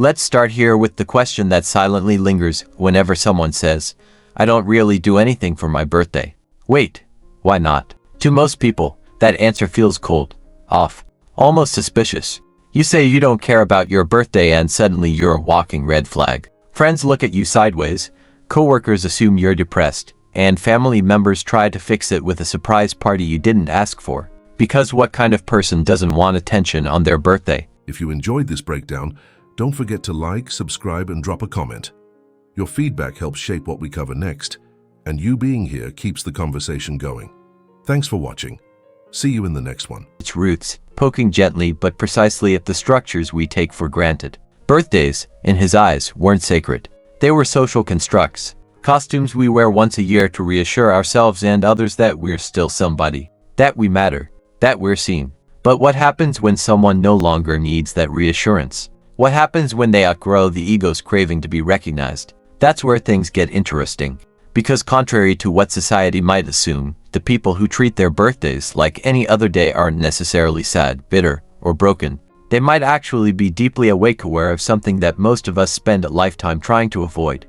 Let's start here with the question that silently lingers whenever someone says, "I don't really do anything for my birthday." Wait, why not? To most people, that answer feels cold, off, almost suspicious. You say you don't care about your birthday and suddenly you're a walking red flag. Friends look at you sideways, coworkers assume you're depressed, and family members try to fix it with a surprise party you didn't ask for. Because what kind of person doesn't want attention on their birthday? If you enjoyed this breakdown, don't forget to like, subscribe, and drop a comment. Your feedback helps shape what we cover next, and you being here keeps the conversation going. Thanks for watching. See you in the next one. Its roots, poking gently but precisely at the structures we take for granted. Birthdays, in his eyes, weren't sacred. They were social constructs, costumes we wear once a year to reassure ourselves and others that we're still somebody, that we matter, that we're seen. But what happens when someone no longer needs that reassurance? What happens when they outgrow the ego's craving to be recognized? That's where things get interesting. Because contrary to what society might assume, the people who treat their birthdays like any other day aren't necessarily sad, bitter, or broken. They might actually be deeply awake, aware of something that most of us spend a lifetime trying to avoid.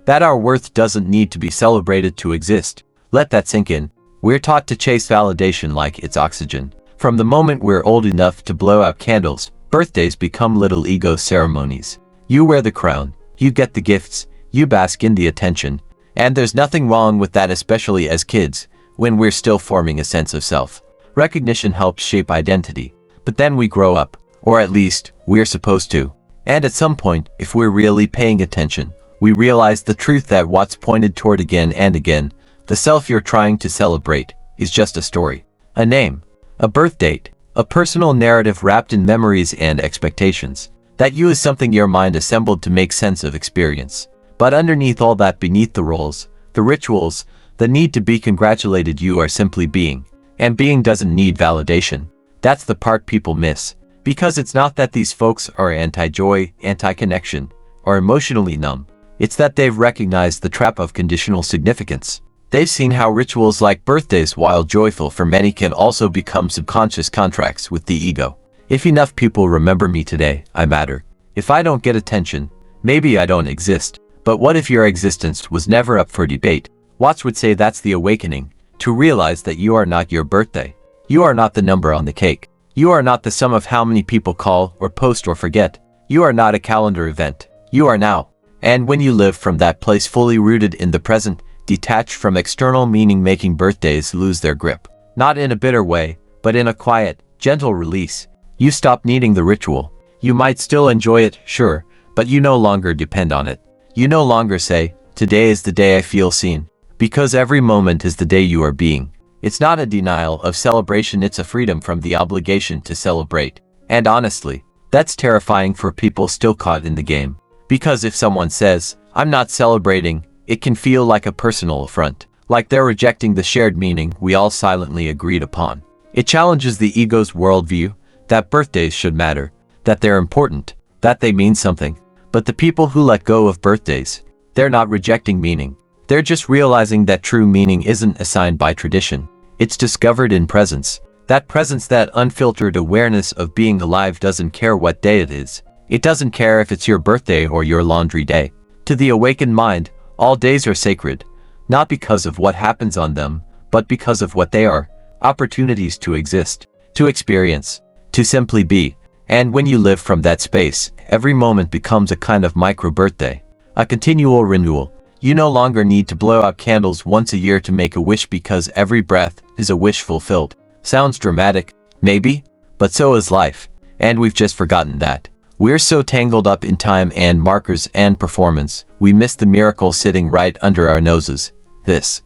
That our worth doesn't need to be celebrated to exist. Let that sink in. We're taught to chase validation like it's oxygen. From the moment we're old enough to blow out candles, birthdays become little ego ceremonies. You wear the crown, you get the gifts, you bask in the attention. And there's nothing wrong with that, especially as kids, when we're still forming a sense of self. Recognition helps shape identity. But then we grow up, or at least, we're supposed to. And at some point, if we're really paying attention, we realize the truth that what's pointed toward again and again, the self you're trying to celebrate, is just a story. A name, a birth date, a personal narrative wrapped in memories and expectations. That you is something your mind assembled to make sense of experience. But underneath all that, beneath the roles, the rituals, the need to be congratulated, you are simply being. And being doesn't need validation. That's the part people miss. Because it's not that these folks are anti-joy, anti-connection, or emotionally numb. It's that they've recognized the trap of conditional significance. They've seen how rituals like birthdays, while joyful for many, can also become subconscious contracts with the ego. If enough people remember me today, I matter. If I don't get attention, maybe I don't exist. But what if your existence was never up for debate? Watts would say that's the awakening, to realize that you are not your birthday. You are not the number on the cake. You are not the sum of how many people call or post or forget. You are not a calendar event. You are now. And when you live from that place, fully rooted in the present, detached from external meaning, making birthdays lose their grip. Not in a bitter way, but in a quiet, gentle release. You stop needing the ritual. You might still enjoy it, sure, but you no longer depend on it. You no longer say, "Today is the day I feel seen." Because every moment is the day you are being. It's not a denial of celebration, it's a freedom from the obligation to celebrate. And honestly, that's terrifying for people still caught in the game. Because if someone says, "I'm not celebrating," it can feel like a personal affront. Like they're rejecting the shared meaning we all silently agreed upon. It challenges the ego's worldview, that birthdays should matter, that they're important, that they mean something. But the people who let go of birthdays, they're not rejecting meaning. They're just realizing that true meaning isn't assigned by tradition. It's discovered in presence. That presence, that unfiltered awareness of being alive, doesn't care what day it is. It doesn't care if it's your birthday or your laundry day. To the awakened mind, all days are sacred, not because of what happens on them, but because of what they are. Opportunities to exist, to experience, to simply be. And when you live from that space, every moment becomes a kind of micro birthday, a continual renewal. You no longer need to blow out candles once a year to make a wish, because every breath is a wish fulfilled. Sounds dramatic, maybe, but so is life. And we've just forgotten that. We're so tangled up in time and markers and performance, we miss the miracle sitting right under our noses. This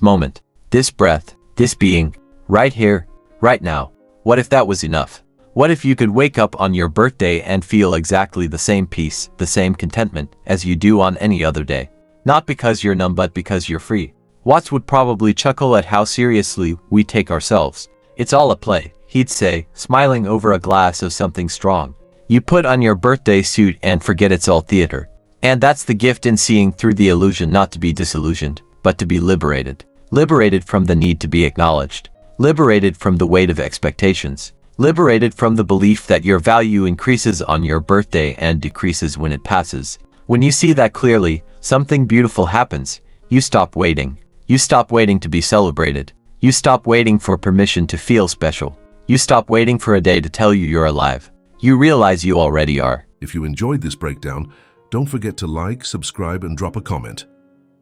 moment, this breath, this being, right here, right now. What if that was enough? What if you could wake up on your birthday and feel exactly the same peace, the same contentment, as you do on any other day? Not because you're numb, but because you're free. Watts would probably chuckle at how seriously we take ourselves. It's all a play, he'd say, smiling over a glass of something strong. You put on your birthday suit and forget it's all theater. And that's the gift in seeing through the illusion, not to be disillusioned, but to be liberated. Liberated from the need to be acknowledged. Liberated from the weight of expectations. liberated from the belief that your value increases on your birthday and decreases when it passes. When you see that clearly, something beautiful happens. You stop waiting. You stop waiting to be celebrated. You stop waiting for permission to feel special. You stop waiting for a day to tell you you're alive. You realize you already are. If you enjoyed this breakdown, don't forget to like, subscribe, and drop a comment.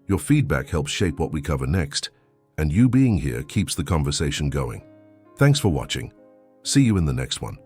Your feedback helps shape what we cover next, and you being here keeps the conversation going. Thanks for watching. See you in the next one.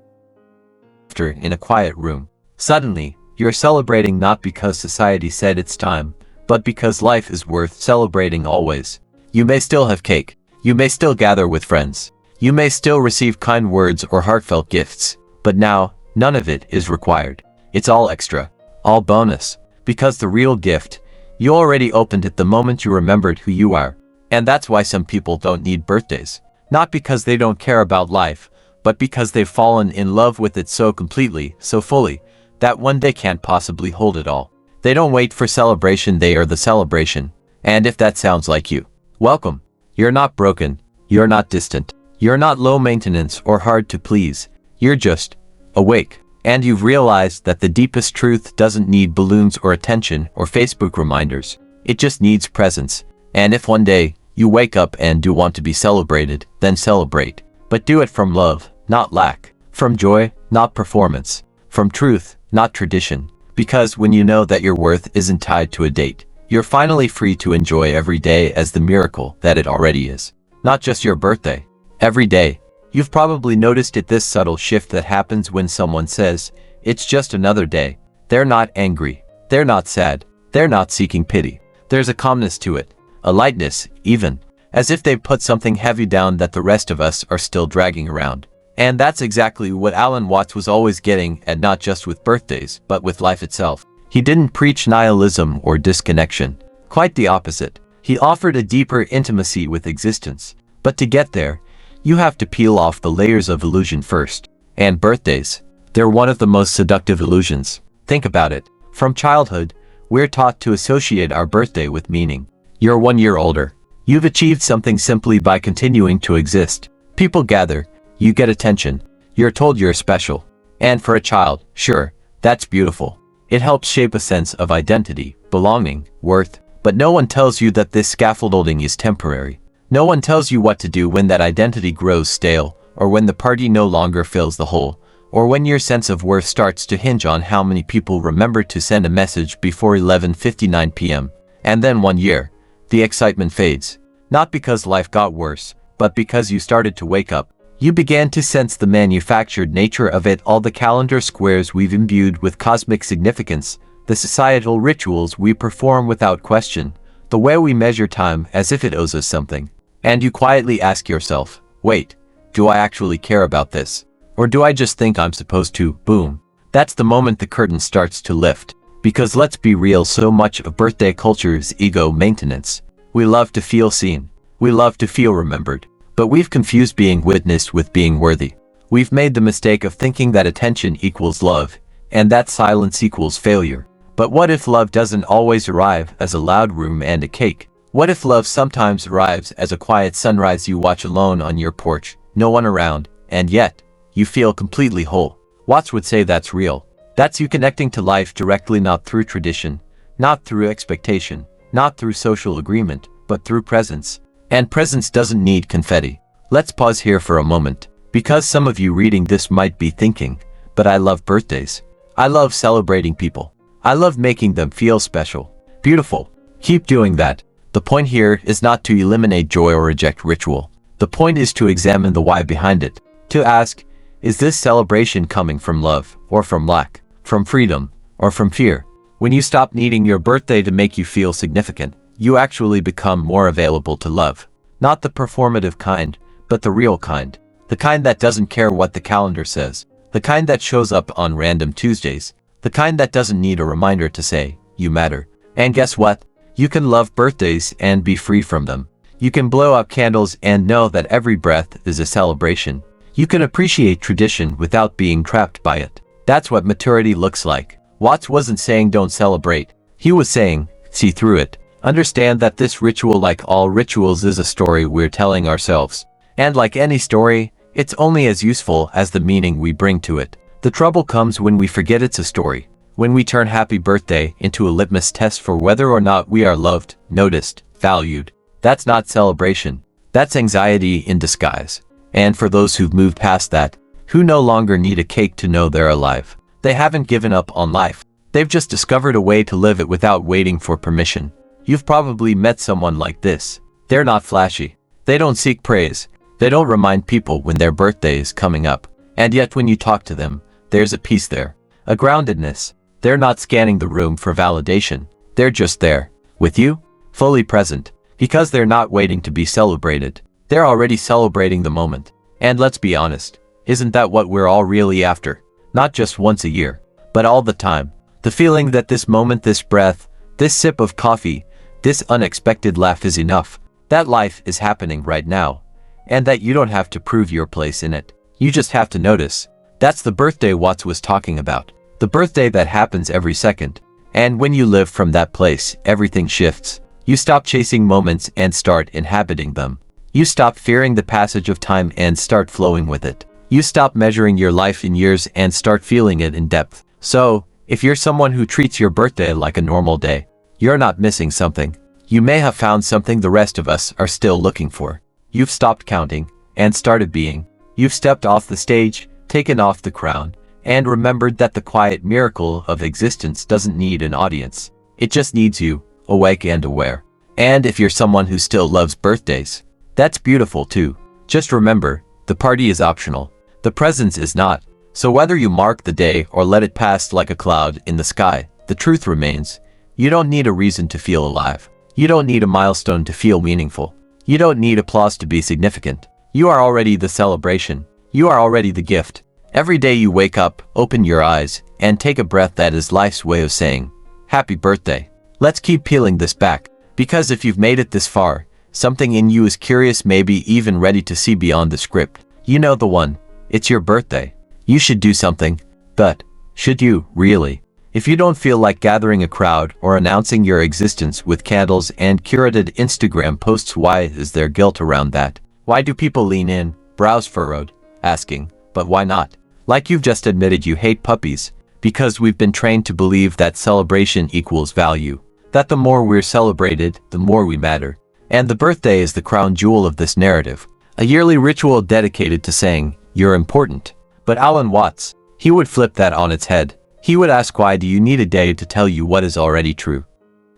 After, in a quiet room, suddenly, you're celebrating not because society said it's time, but because life is worth celebrating always. You may still have cake. You may still gather with friends. You may still receive kind words or heartfelt gifts. But now, none of it is required. It's all extra. All bonus. Because the real gift, you already opened it the moment you remembered who you are. And that's why some people don't need birthdays. Not because they don't care about life, but because they've fallen in love with it so completely, so fully, that one day can't possibly hold it all. They don't wait for celebration, they are the celebration. And if that sounds like you, welcome. You're not broken. You're not distant. You're not low maintenance or hard to please. You're just awake. And you've realized that the deepest truth doesn't need balloons or attention or Facebook reminders. It just needs presence. And if one day you wake up and do want to be celebrated, then celebrate. But do it from love, not lack. From joy, not performance. From truth, not tradition. Because when you know that your worth isn't tied to a date, you're finally free to enjoy every day as the miracle that it already is. Not just your birthday. Every day. You've probably noticed it, this subtle shift that happens when someone says, "It's just another day." They're not angry. They're not sad. They're not seeking pity. There's a calmness to it. A lightness, even. As if they've put something heavy down that the rest of us are still dragging around. And that's exactly what Alan Watts was always getting at, not just with birthdays, but with life itself. He didn't preach nihilism or disconnection. Quite the opposite. He offered a deeper intimacy with existence. But to get there, you have to peel off the layers of illusion first. And birthdays, they're one of the most seductive illusions. Think about it. From childhood, we're taught to associate our birthday with meaning. You're 1 year older. You've achieved something simply by continuing to exist. People gather. You get attention. You're told you're special. And for a child, sure, that's beautiful. It helps shape a sense of identity, belonging, worth. But no one tells you that this scaffolding is temporary. No one tells you what to do when that identity grows stale, or when the party no longer fills the hole, or when your sense of worth starts to hinge on how many people remember to send a message before 11:59 p.m. And then 1 year, the excitement fades. Not because life got worse, but because you started to wake up. You began to sense the manufactured nature of it all, the calendar squares we've imbued with cosmic significance, the societal rituals we perform without question, the way we measure time as if it owes us something. And you quietly ask yourself, wait, do I actually care about this? Or do I just think I'm supposed to? Boom. That's the moment the curtain starts to lift. Because let's be real, so much of birthday culture is ego maintenance. We love to feel seen. We love to feel remembered. But we've confused being witnessed with being worthy. We've made the mistake of thinking that attention equals love, and that silence equals failure. But what if love doesn't always arrive as a loud room and a cake? What if love sometimes arrives as a quiet sunrise you watch alone on your porch, no one around, and yet, you feel completely whole? Watts would say that's real. That's you connecting to life directly, not through tradition, not through expectation, not through social agreement, but through presence. And presence doesn't need confetti. Let's pause here for a moment, because some of you reading this might be thinking, but I love birthdays. I love celebrating people. I love making them feel special. Beautiful. Keep doing that. The point here is not to eliminate joy or reject ritual. The point is to examine the why behind it. To ask, is this celebration coming from love, or from lack, from freedom, or from fear? When you stop needing your birthday to make you feel significant, you actually become more available to love. Not the performative kind, but the real kind. The kind that doesn't care what the calendar says. The kind that shows up on random Tuesdays. The kind that doesn't need a reminder to say, you matter. And guess what? You can love birthdays and be free from them. You can blow out candles and know that every breath is a celebration. You can appreciate tradition without being trapped by it. That's what maturity looks like. Watts wasn't saying don't celebrate. He was saying, see through it. Understand that this ritual, like all rituals, is a story we're telling ourselves. And like any story, It's only as useful as the meaning we bring to it. The trouble comes when we forget it's a story. When we turn happy birthday into a litmus test for whether or not we are loved, noticed, valued. That's not celebration. That's anxiety in disguise. And for those who've moved past that, who no longer need a cake to know they're alive, they haven't given up on life. They've just discovered a way to live it without waiting for permission. You've probably met someone like this. They're not flashy. They don't seek praise. They don't remind people when their birthday is coming up. And yet when you talk to them, there's a peace there. A groundedness. They're not scanning the room for validation. They're just there. With you. Fully present. Because they're not waiting to be celebrated. They're already celebrating the moment. And let's be honest. Isn't that what we're all really after? Not just once a year, but all the time. The feeling that this moment, this breath, this sip of coffee, this unexpected laugh is enough. That life is happening right now. And that you don't have to prove your place in it. You just have to notice. That's the birthday Watts was talking about. The birthday that happens every second. And when you live from that place, everything shifts. You stop chasing moments and start inhabiting them. You stop fearing the passage of time and start flowing with it. You stop measuring your life in years and start feeling it in depth. So, if you're someone who treats your birthday like a normal day, you're not missing something. You may have found something the rest of us are still looking for. You've stopped counting and started being. You've stepped off the stage, taken off the crown, and remembered that the quiet miracle of existence doesn't need an audience. It just needs you, awake and aware. And if you're someone who still loves birthdays, that's beautiful too. Just remember, the party is optional. The presence is not. So whether you mark the day or let it pass like a cloud in the sky, the truth remains. You don't need a reason to feel alive. You don't need a milestone to feel meaningful. You don't need applause to be significant. You are already the celebration. You are already the gift. Every day you wake up, open your eyes, and take a breath. That is life's way of saying, happy birthday. Let's keep peeling this back. Because if you've made it this far, something in you is curious, maybe even ready to see beyond the script. You know the one. It's your birthday. You should do something. But, should you, really? If you don't feel like gathering a crowd or announcing your existence with candles and curated Instagram posts, why is there guilt around that? Why do people lean in, brows furrowed, asking, but why not? Like you've just admitted you hate puppies. Because we've been trained to believe that celebration equals value. That the more we're celebrated, the more we matter. And the birthday is the crown jewel of this narrative. A yearly ritual dedicated to saying, you're important. But Alan Watts, he would flip that on its head. He would ask, why do you need a day to tell you what is already true?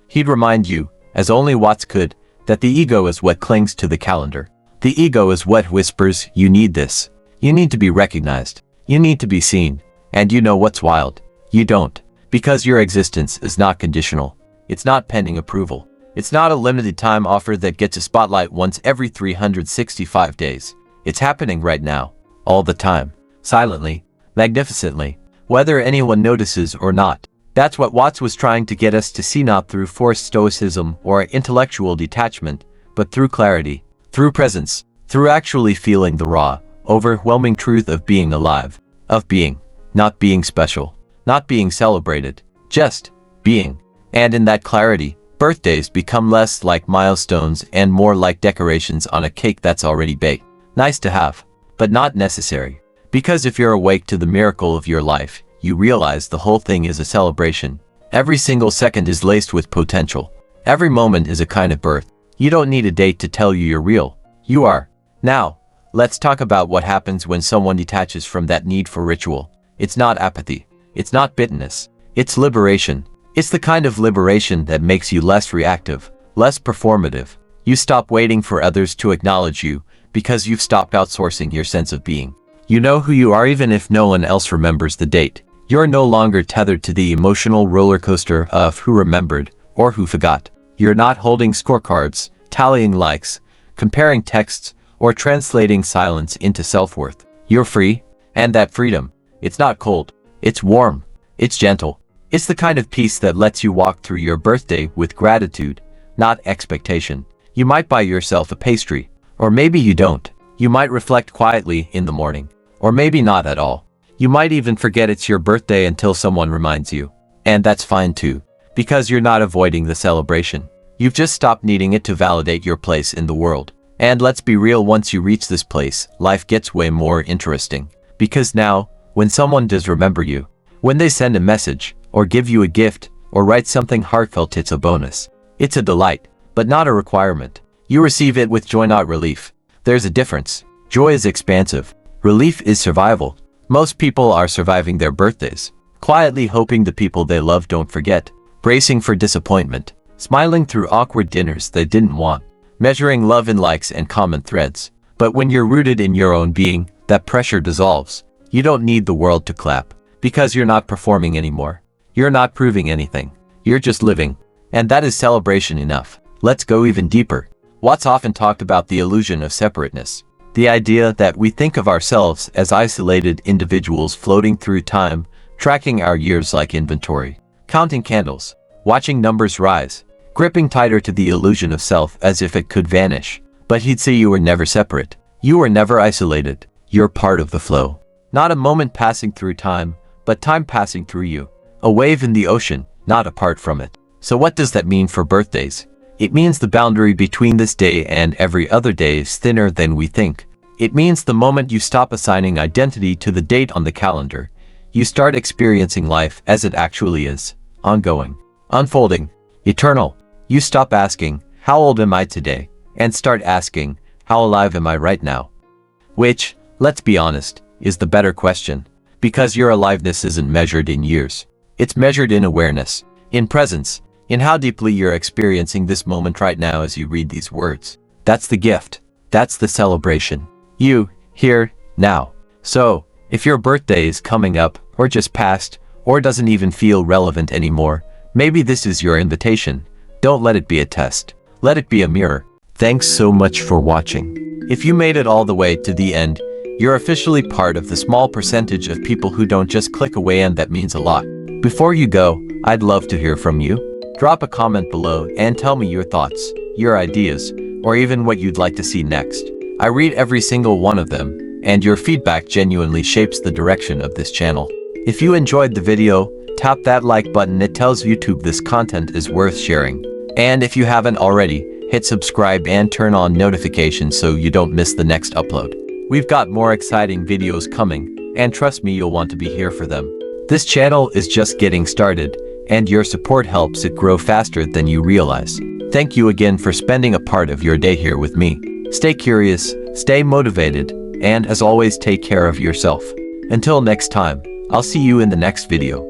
He'd remind you, as only Watts could, that the ego is what clings to the calendar. The ego is what whispers, you need this. You need to be recognized. You need to be seen. And you know what's wild? You don't. Because your existence is not conditional. It's not pending approval. It's not a limited time offer that gets a spotlight once every 365 days. It's happening right now. All the time. Silently. Magnificently. Whether anyone notices or not. That's what Watts was trying to get us to see, not through forced stoicism or intellectual detachment, but through clarity, through presence, through actually feeling the raw, overwhelming truth of being alive, of being, not being special, not being celebrated, just being. And in that clarity, birthdays become less like milestones and more like decorations on a cake that's already baked. Nice to have, but not necessary. Because if you're awake to the miracle of your life, you realize the whole thing is a celebration. Every single second is laced with potential. Every moment is a kind of birth. You don't need a date to tell you you're real. You are. Now, let's talk about what happens when someone detaches from that need for ritual. It's not apathy. It's not bitterness. It's liberation. It's the kind of liberation that makes you less reactive, less performative. You stop waiting for others to acknowledge you because you've stopped outsourcing your sense of being. You know who you are even if no one else remembers the date. You're no longer tethered to the emotional roller coaster of who remembered or who forgot. You're not holding scorecards, tallying likes, comparing texts, or translating silence into self-worth. You're free, and that freedom, it's not cold, it's warm, it's gentle. It's the kind of peace that lets you walk through your birthday with gratitude, not expectation. You might buy yourself a pastry, or maybe you don't. You might reflect quietly in the morning. Or maybe not at all. You might even forget it's your birthday until someone reminds you. And that's fine too. Because you're not avoiding the celebration. You've just stopped needing it to validate your place in the world. And let's be real, once you reach this place, life gets way more interesting. Because now, when someone does remember you, when they send a message, or give you a gift, or write something heartfelt, it's a bonus. It's a delight, but not a requirement. You receive it with joy, not relief. There's a difference. Joy is expansive. Relief is survival. Most people are surviving their birthdays, quietly hoping the people they love don't forget, bracing for disappointment, smiling through awkward dinners they didn't want, measuring love in likes and common threads. But when you're rooted in your own being, that pressure dissolves. You don't need the world to clap, because you're not performing anymore. You're not proving anything. You're just living. And that is celebration enough. Let's go even deeper. Watts often talked about the illusion of separateness. The idea that we think of ourselves as isolated individuals floating through time, tracking our years like inventory, counting candles, watching numbers rise, gripping tighter to the illusion of self as if it could vanish. But he'd say you were never separate. You were never isolated. You're part of the flow. Not a moment passing through time, but time passing through you. A wave in the ocean, not apart from it. So what does that mean for birthdays? It means the boundary between this day and every other day is thinner than we think. It means the moment you stop assigning identity to the date on the calendar, you start experiencing life as it actually is, ongoing, unfolding, eternal. You stop asking, how old am I today? And start asking, how alive am I right now? Which, let's be honest, is the better question. Because your aliveness isn't measured in years. It's measured in awareness, in presence, in how deeply you're experiencing this moment right now as you read these words. That's the gift. That's the celebration. You, here, now. So, if your birthday is coming up, or just passed, or doesn't even feel relevant anymore, maybe this is your invitation. Don't let it be a test. Let it be a mirror. Thanks so much for watching. If you made it all the way to the end, you're officially part of the small percentage of people who don't just click away, and that means a lot. Before you go, I'd love to hear from you. Drop a comment below and tell me your thoughts, your ideas, or even what you'd like to see next. I read every single one of them, and your feedback genuinely shapes the direction of this channel. If you enjoyed the video, tap that like button. It tells YouTube this content is worth sharing. And if you haven't already, hit subscribe and turn on notifications so you don't miss the next upload. We've got more exciting videos coming, and trust me, you'll want to be here for them. This channel is just getting started, and your support helps it grow faster than you realize. Thank you again for spending a part of your day here with me. Stay curious, stay motivated, and as always, take care of yourself. Until next time, I'll see you in the next video.